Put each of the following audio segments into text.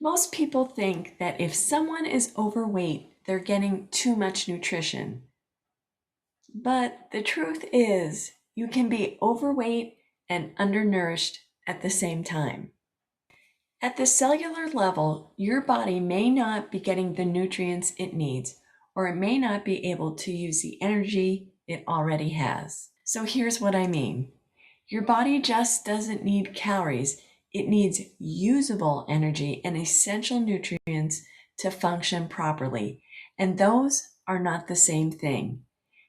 Most people think that if someone is overweight, they're getting too much nutrition. But the truth is, you can be overweight and undernourished at the same time. At the cellular level, your body may not be getting the nutrients it needs, or it may not be able to use the energy it already has. So here's what I mean. Your body just doesn't need calories. It needs usable energy and essential nutrients to function properly. And those are not the same thing.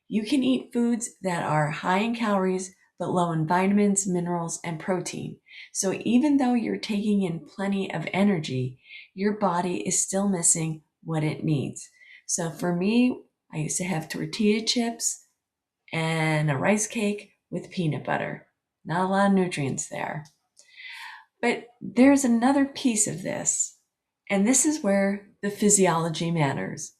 You can eat foods that are high in calories, but low in vitamins, minerals, and protein. So even though you're taking in plenty of energy, your body is still missing what it needs. So for me, I used to have tortilla chips and a rice cake with peanut butter. Not a lot of nutrients there. But there's another piece of this, and this is where the physiology matters.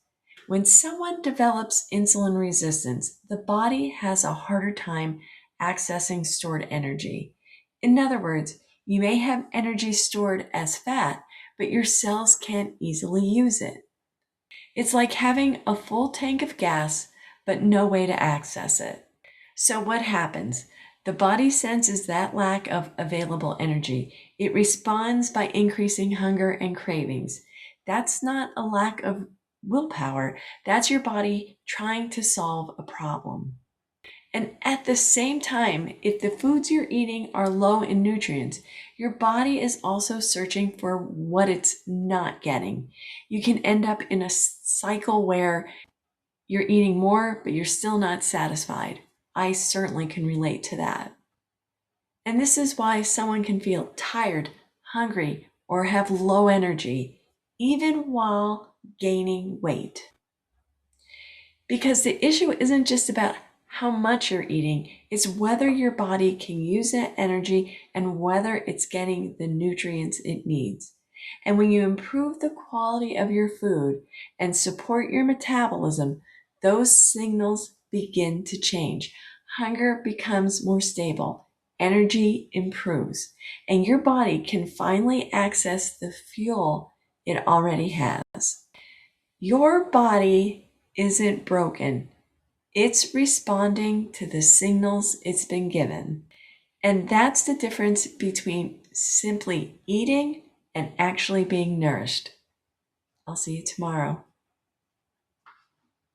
When someone develops insulin resistance, the body has a harder time accessing stored energy. In other words, you may have energy stored as fat, but your cells can't easily use it. It's like having a full tank of gas, but no way to access it. So what happens? The body senses that lack of available energy. It responds by increasing hunger and cravings. That's not a lack of willpower. That's your body trying to solve a problem. And at the same time, if the foods you're eating are low in nutrients, your body is also searching for what it's not getting. You can end up in a cycle where you're eating more, but you're still not satisfied. I certainly can relate to that. And this is why someone can feel tired, hungry, or have low energy, even while gaining weight. Because the issue isn't just about how much you're eating, it's whether your body can use that energy and whether it's getting the nutrients it needs. And when you improve the quality of your food and support your metabolism, those signals begin to change. Hunger becomes more stable, energy improves, and your body can finally access the fuel it already has. Your body isn't broken. It's responding to the signals it's been given. And that's the difference between simply eating and actually being nourished. I'll see you tomorrow.